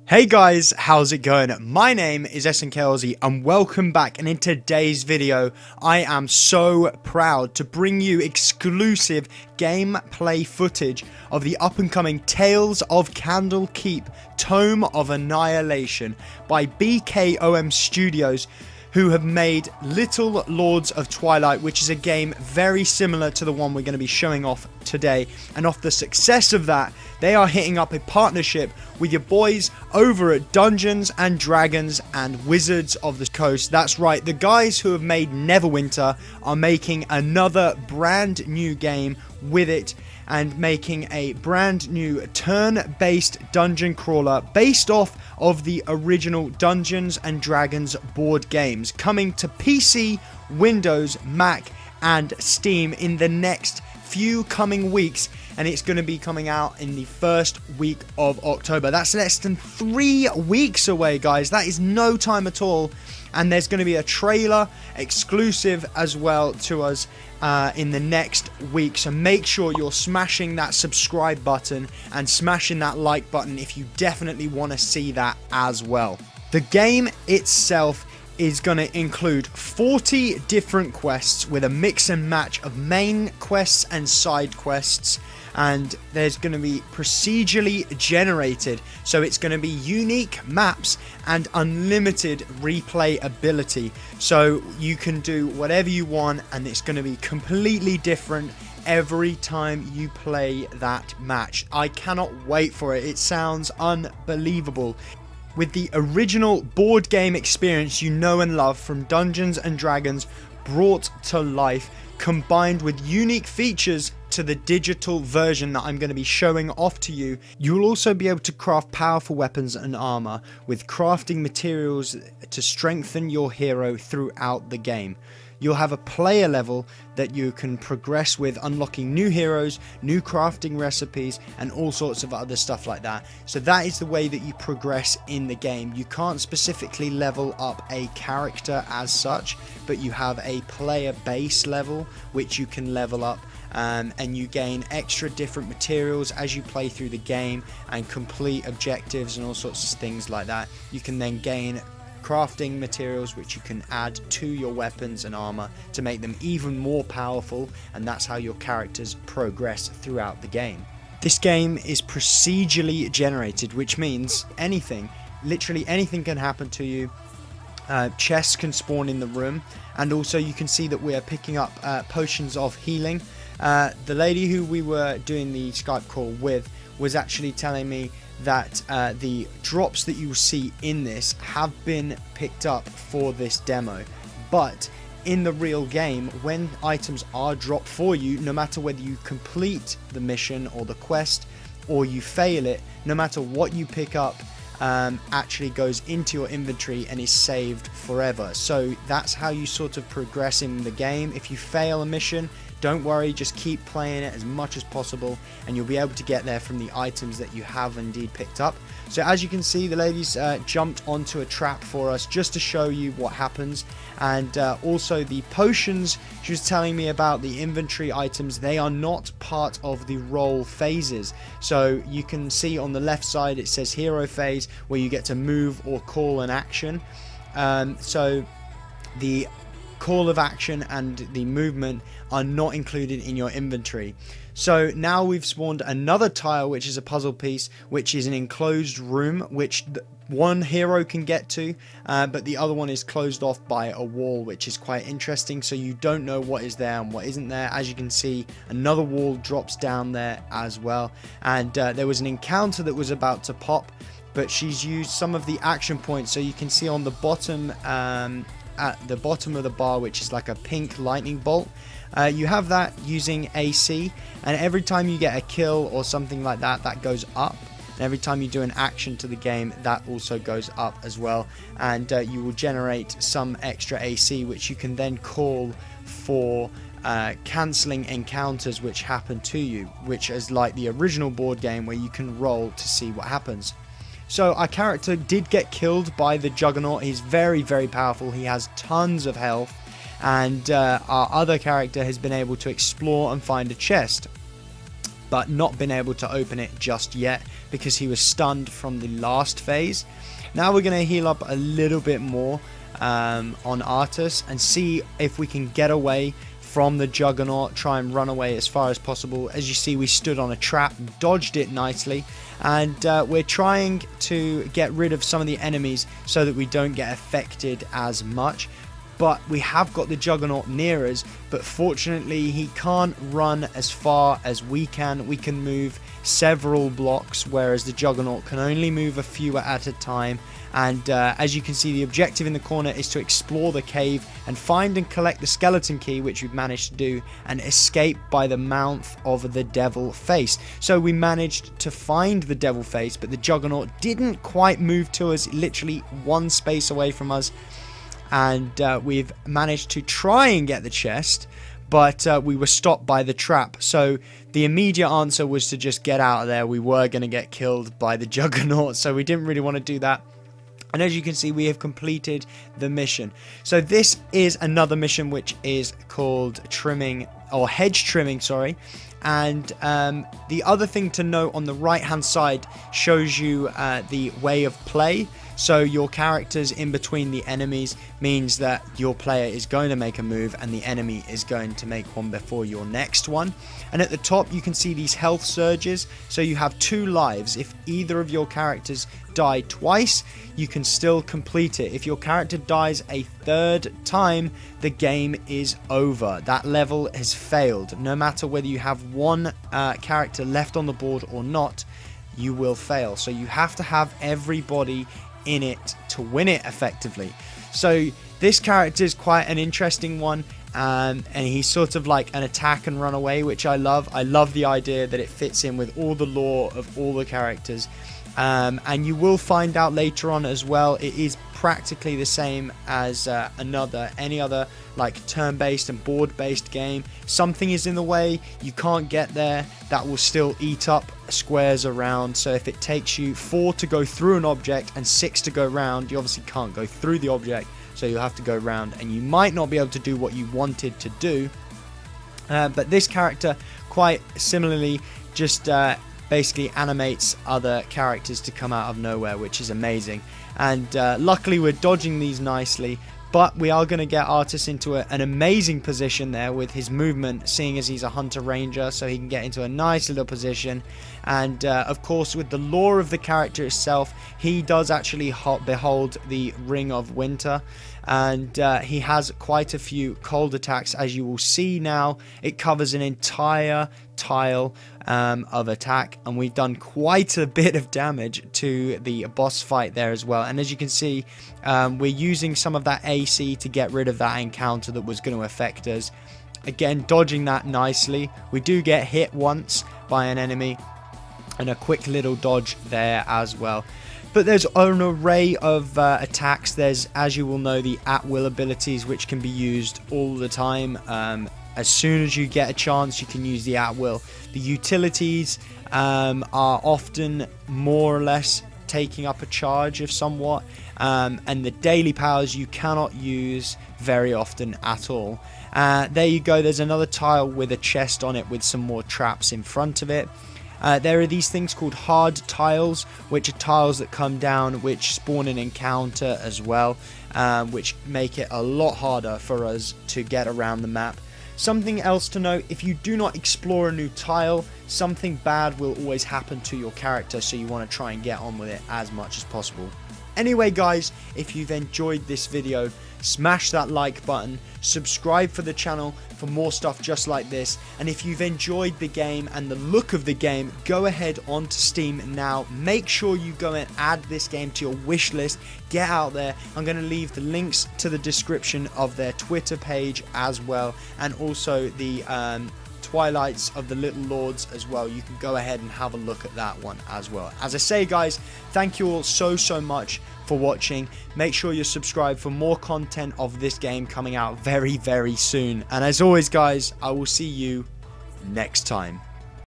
Hey guys, how's it going? My name is SNKLZ and welcome back, and in today's video I am so proud to bring you exclusive gameplay footage of the up and coming Tales of CandleKeep Tome of Annihilation by BKOM Studios, who have made Little Lords of Twilight, which is a game very similar to the one we're going to be showing off today. And off the success of that, they are hitting up a partnership with your boys over at Dungeons and Dragons and Wizards of the Coast. That's right, the guys who have made Neverwinter are making another brand new game with it, and making a brand new turn-based dungeon crawler based off of the original Dungeons and Dragons board games, coming to PC, Windows, Mac and Steam in the next few coming weeks, and it's going to be coming out in the first week of October. That's less than 3 weeks away, guys. That is no time at all. And there's going to be a trailer exclusive as well to us in the next week, so make sure you're smashing that subscribe button and smashing that like button if you definitely want to see that as well. The game itself is going to include 40 different quests with a mix and match of main quests and side quests, and there's going to be procedurally generated, so it's going to be unique maps and unlimited replayability, so you can do whatever you want and it's going to be completely different every time you play that match. I cannot wait for it. It sounds unbelievable. With the original board game experience you know and love from Dungeons and Dragons brought to life, combined with unique features to the digital version that I'm going to be showing off to you, you'll also be able to craft powerful weapons and armor with crafting materials to strengthen your hero throughout the game. You'll have a player level that you can progress with, unlocking new heroes, new crafting recipes, and all sorts of other stuff like that. So that is the way that you progress in the game. You can't specifically level up a character as such, but you have a player base level which you can level up, and you gain extra different materials as you play through the game and complete objectives and all sorts of things like that. You can then gain crafting materials which you can add to your weapons and armor to make them even more powerful, and that's how your characters progress throughout the game. This game is procedurally generated, which means anything, literally anything can happen to you. Chests can spawn in the room, and also you can see that we are picking up potions of healing. The lady who we were doing the Skype call with was actually telling me that the drops that you see in this have been picked up for this demo, but in the real game, when items are dropped for you, no matter whether you complete the mission or the quest or you fail it, no matter what you pick up actually goes into your inventory and is saved forever. So that's how you sort of progress in the game. If you fail a mission, don't worry, just keep playing it as much as possible and you'll be able to get there from the items that you have indeed picked up. So as you can see, the ladies jumped onto a trap for us just to show you what happens, and also the potions she was telling me about, the inventory items, they are not part of the role phases. So you can see on the left side it says hero phase, where you get to move or call an action. So the call of action and the movement are not included in your inventory. So now we've spawned another tile, which is a puzzle piece, which is an enclosed room which one hero can get to, but the other one is closed off by a wall, which is quite interesting, so you don't know what is there and what isn't there. As you can see, another wall drops down there as well, and there was an encounter that was about to pop, but she's used some of the action points. So you can see on the bottom at the bottom of the bar, which is like a pink lightning bolt, you have that using AC, and every time you get a kill or something like that, that goes up, and every time you do an action to the game, that also goes up as well, and you will generate some extra AC which you can then call for cancelling encounters which happen to you, which is like the original board game where you can roll to see what happens. So our character did get killed by the Juggernaut. He's very, very powerful. He has tons of health. And our other character has been able to explore and find a chest. but not been able to open it just yet because he was stunned from the last phase. Now we're going to heal up a little bit more on Artus and see if we can get away from the Juggernaut, try and run away as far as possible. As you see, we stood on a trap, dodged it nicely, and we're trying to get rid of some of the enemies so that we don't get affected as much. But we have got the Juggernaut near us, but fortunately he can't run as far as we can. We can move several blocks, whereas the Juggernaut can only move a few at a time. And as you can see, the objective in the corner is to explore the cave and find and collect the skeleton key, which we've managed to do, and escape by the mouth of the devil face. So we managed to find the devil face, but the Juggernaut didn't quite move to us, literally one space away from us. And we've managed to try and get the chest, but we were stopped by the trap. So the immediate answer was to just get out of there. We were going to get killed by the Juggernaut, so we didn't really want to do that. And as you can see, we have completed the mission. So this is another mission which is called trimming, or hedge trimming, sorry. And the other thing to note, on the right hand side shows you the way of play. So your characters in between the enemies means that your player is going to make a move and the enemy is going to make one before your next one. And at the top you can see these health surges. So you have 2 lives. If either of your characters die twice, you can still complete it. If your character dies a 3rd time, the game is over. That level has failed. No matter whether you have one character left on the board or not, you will fail. So you have to have everybody in it to win it effectively. So this character is quite an interesting one, and he's sort of like an attack and run away, which I love. I love the idea that it fits in with all the lore of all the characters. And you will find out later on as well, it is practically the same as any other like turn-based and board-based game. Something is in the way, you can't get there, that will still eat up squares around. So if it takes you 4 to go through an object and 6 to go round, you obviously can't go through the object, so you'll have to go round, and you might not be able to do what you wanted to do. But this character, quite similarly, just basically animates other characters to come out of nowhere, which is amazing. And luckily we're dodging these nicely, but we are going to get Artus into an amazing position there with his movement, seeing as he's a hunter ranger, so he can get into a nice little position. And of course, with the lore of the character itself, he does actually behold the Ring of Winter, and he has quite a few cold attacks. As you will see now, it covers an entire tile of attack, and we've done quite a bit of damage to the boss fight there as well. And as you can see, we're using some of that AC to get rid of that encounter that was going to affect us. Again, dodging that nicely. We do get hit once by an enemy, and a quick little dodge there as well. But there's an array of attacks. There's, as you will know, the at-will abilities, which can be used all the time. As soon as you get a chance, you can use the at-will. The utilities are often more or less taking up a charge of somewhat. And the daily powers you cannot use very often at all. There you go. There's another tile with a chest on it with some more traps in front of it. There are these things called hard tiles, which are tiles that come down which spawn an encounter as well, which make it a lot harder for us to get around the map. Something else to note, if you do not explore a new tile, something bad will always happen to your character, so you want to try and get on with it as much as possible. Anyway guys, if you've enjoyed this video, smash that like button, subscribe for the channel for more stuff just like this, and if you've enjoyed the game and the look of the game, go ahead onto Steam now. Make sure you go and add this game to your wish list. Get out there. I'm going to leave the links to the description of their Twitter page as well, and also the Twilights of the Little Lords as well. You can go ahead and have a look at that one as well. As I say guys, thank you all so much for watching. Make sure you're subscribed for more content of this game coming out very soon. And as always guys, I will see you next time.